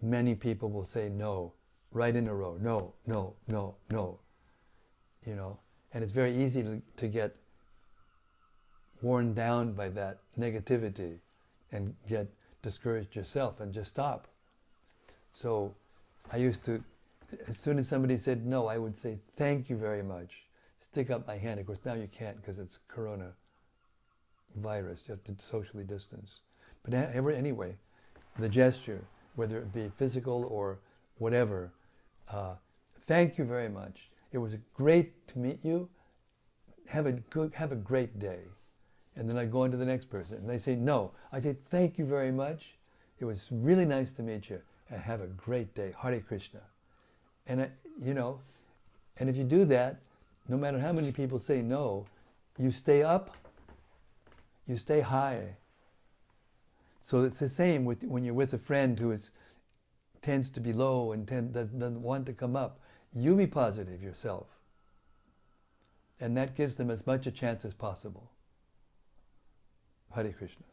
many people will say no, right in a row, no, no, no, no, and it's very easy to get worn down by that negativity and get discouraged yourself and just stop. So I used to, as soon as somebody said no, I would say, thank you very much. Stick up my hand. Of course, now you can't because it's coronavirus. You have to socially distance. But anyway, the gesture, whether it be physical or whatever, thank you very much. It was great to meet you. Have a great day. And then I go on to the next person. And they say no. I say, thank you very much. It was really nice to meet you. And have a great day. Hare Krishna. And, and if you do that, no matter how many people say no, you stay up, you stay high. So it's the same when you're with a friend who tends to be low and doesn't want to come up. You be positive yourself. And that gives them as much a chance as possible. Hare Krishna.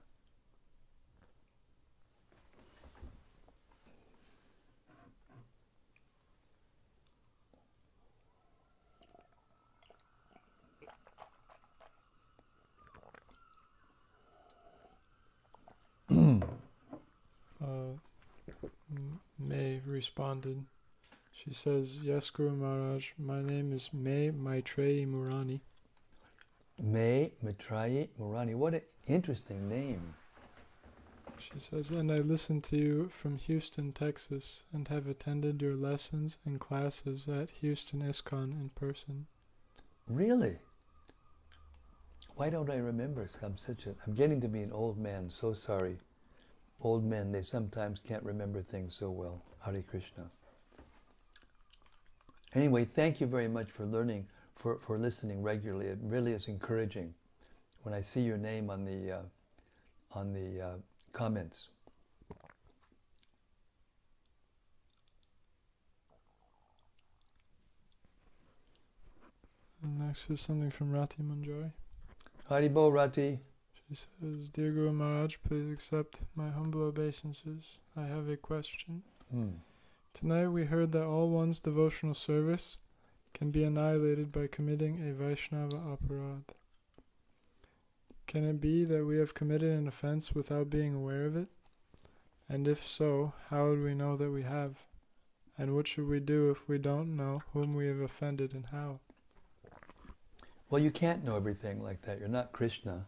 May responded. She says, yes, Guru Maharaj, my name is May Maitreyi Murani. May Maitreyi Murani. What an interesting name. She says, and I listen to you from Houston, Texas, and have attended your lessons and classes at Houston ISKCON in person. Really? Why don't I remember? I'm getting to be an old man, so sorry. Old men, they sometimes can't remember things so well. Hare Krishna. Anyway, thank you very much for learning, for listening regularly. It really is encouraging when I see your name on the comments. And next is something from Rati Manjoy. Haribo Rati. She says, dear Guru Maharaj, please accept my humble obeisances. I have a question. Tonight we heard that all one's devotional service can be annihilated by committing a Vaishnava aparadh. Can it be that we have committed an offense without being aware of it? And if so, how would we know that we have? And what should we do if we don't know whom we have offended and how? Well, you can't know everything like that. You're not Krishna.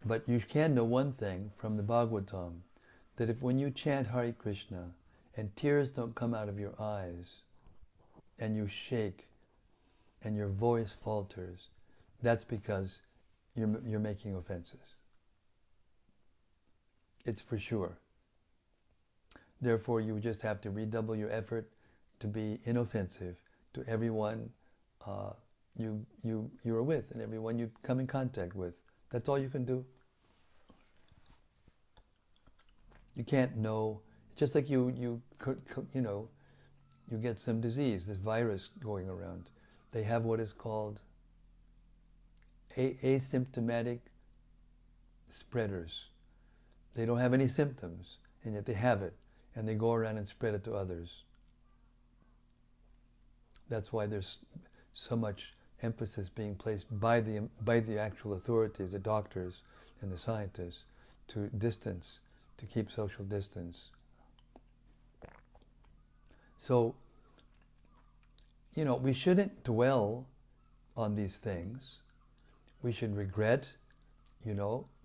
But you can know one thing from the Bhagavatam, that if when you chant Hare Krishna and tears don't come out of your eyes, and you shake, and your voice falters, that's because you're making offenses. It's for sure. Therefore, you just have to redouble your effort to be inoffensive to everyone you're with and everyone you come in contact with. That's all you can do. You can't know. Just like you get some disease, this virus going around. They have what is called asymptomatic spreaders. They don't have any symptoms, and yet they have it, and they go around and spread it to others. That's why there's so much emphasis being placed by the actual authorities, the doctors and the scientists, to distance, to keep social distance. So, we shouldn't dwell on these things. We should regret,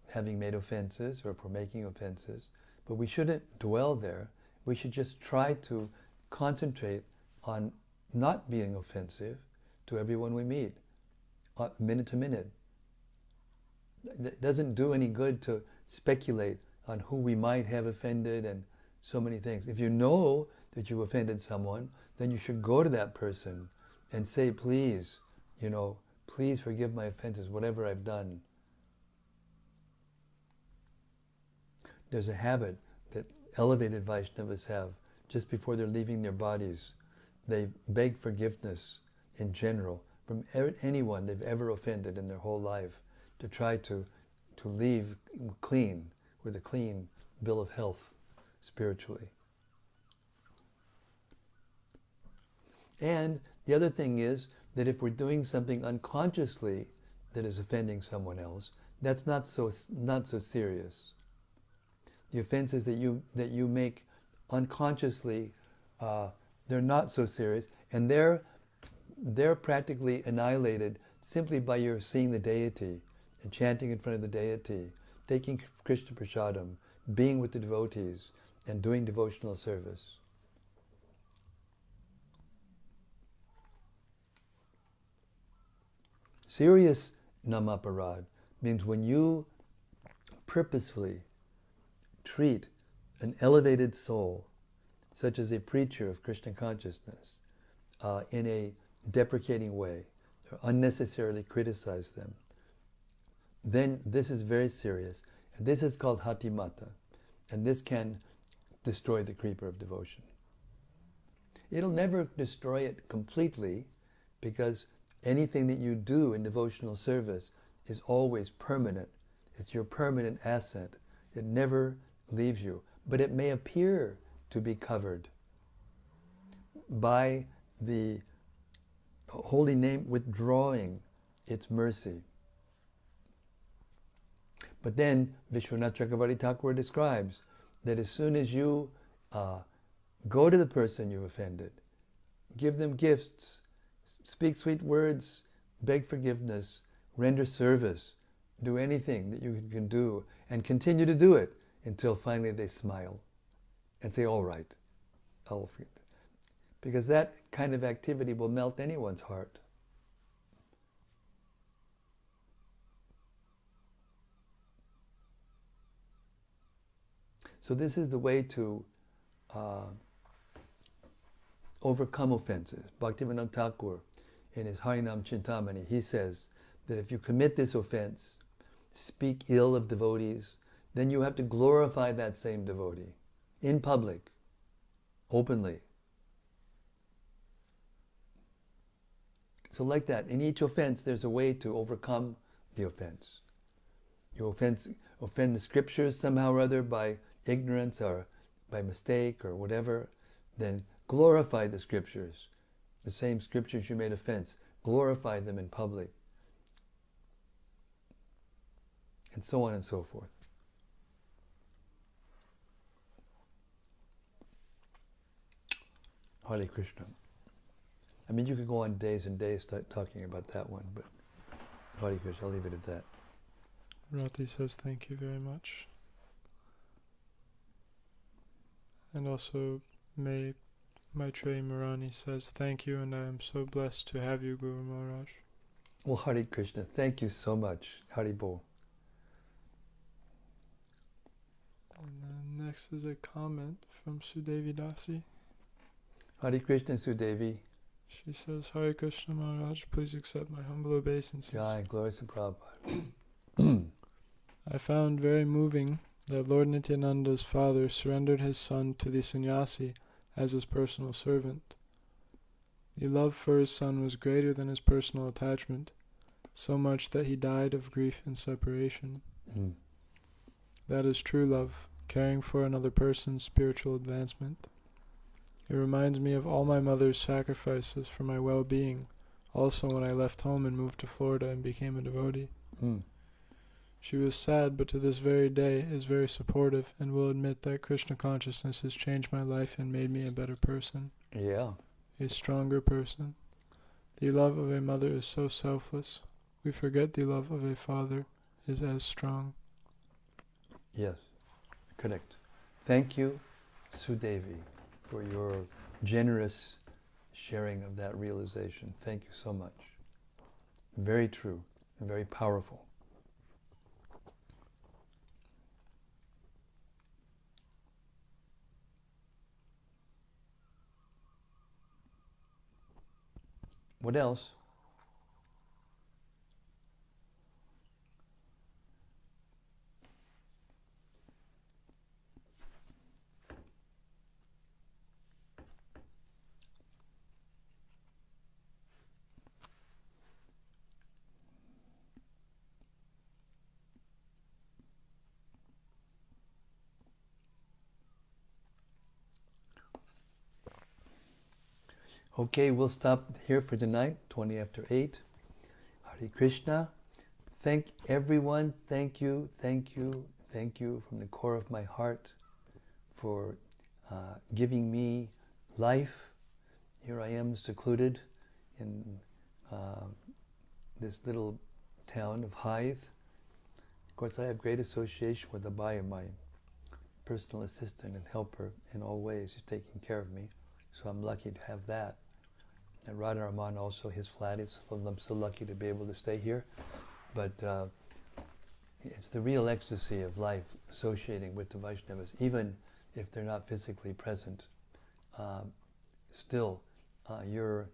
having made offenses or for making offenses, but we shouldn't dwell there. We should just try to concentrate on not being offensive to everyone we meet, minute to minute, It doesn't do any good to speculate on who we might have offended and so many things. If you know that you've offended someone, then you should go to that person and say, please, please forgive my offenses, whatever I've done. There's a habit that elevated Vaishnavas have just before they're leaving their bodies. They beg forgiveness in general from anyone they've ever offended in their whole life, to try to leave clean, with a clean bill of health spiritually. And the other thing is that if we're doing something unconsciously that is offending someone else, that's not so serious. The offenses that you make unconsciously, they're not so serious, and they're practically annihilated simply by your seeing the deity and chanting in front of the deity, taking Krishna Prasadam, being with the devotees, and doing devotional service. Serious namaparad means when you purposefully treat an elevated soul, such as a preacher of Krishna consciousness, in a deprecating way, or unnecessarily criticize them, then this is very serious. And this is called hatimata, and this can destroy the creeper of devotion. It'll never destroy it completely, because anything that you do in devotional service is always permanent. It's your permanent asset. It never leaves you. But it may appear to be covered by the holy name withdrawing its mercy. But then Vishwanath Chakravarti Thakur describes that as soon as you go to the person you offended, give them gifts, speak sweet words, beg forgiveness, render service, do anything that you can do, and continue to do it until finally they smile and say, all right, I'll forgive. Because that kind of activity will melt anyone's heart. So this is the way to overcome offenses. Bhaktivinoda Thakur, in his Harinam Chintamani, he says that if you commit this offense, speak ill of devotees, then you have to glorify that same devotee in public, openly. So like that, in each offense, there's a way to overcome the offense. You offend the scriptures somehow or other by ignorance or by mistake or whatever, then glorify the scriptures. The same scriptures you made offense, glorify them in public. And so on and so forth. Hare Krishna. I mean, you could go on days and days talking about that one, but Hare Krishna, I'll leave it at that. Rati says thank you very much. And also, Maitreyi Murani says thank you, and I am so blessed to have you, Guru Maharaj. Well, Hare Krishna, thank you so much. Hari Bol. And then next is a comment from Sudevi Dasi. Hare Krishna, Sudevi. She says, Hare Krishna Maharaj, please accept my humble obeisances. Jai, glory to Prabhupada. I found very moving that Lord Nityananda's father surrendered his son to the sannyasi as his personal servant. The love for his son was greater than his personal attachment, so much that he died of grief and separation. That is true love, caring for another person's spiritual advancement. It reminds me of all my mother's sacrifices for my well-being, also when I left home and moved to Florida and became a devotee. She was sad, but to this very day is very supportive and will admit that Krishna consciousness has changed my life and made me a better person. Yeah. A stronger person. The love of a mother is so selfless. We forget the love of a father is as strong. Yes, correct. Thank you, Sudevi, for your generous sharing of that realization. Thank you so much. Very true and very powerful. What else? Okay, we'll stop here for tonight, 20 after 8. Hare Krishna. Thank everyone. Thank you, thank you, thank you from the core of my heart for giving me life. Here I am secluded in this little town of Hythe. Of course, I have great association with Abhaya, my personal assistant and helper in all ways. He's taking care of me, so I'm lucky to have that. And Radharaman also, his flat is, I'm so lucky to be able to stay here. But it's the real ecstasy of life associating with the Vaishnavas, even if they're not physically present. Still, your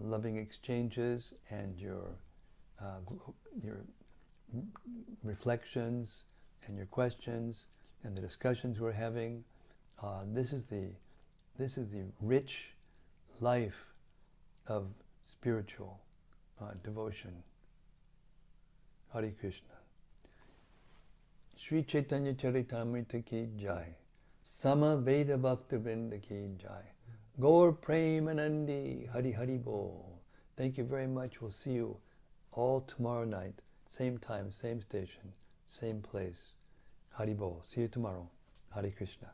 loving exchanges and your reflections and your questions and the discussions we're having, this is the rich life of spiritual devotion. Hare Krishna. Sri Caitanya-caritämrta ki jai. Sama Veda Bhakta Vrinda ki jai. Gaur Premanandi Hari Hari Bol. Thank you very much. We'll see you all tomorrow night. Same time, same station, same place. Hari Bol. See you tomorrow. Hare Krishna.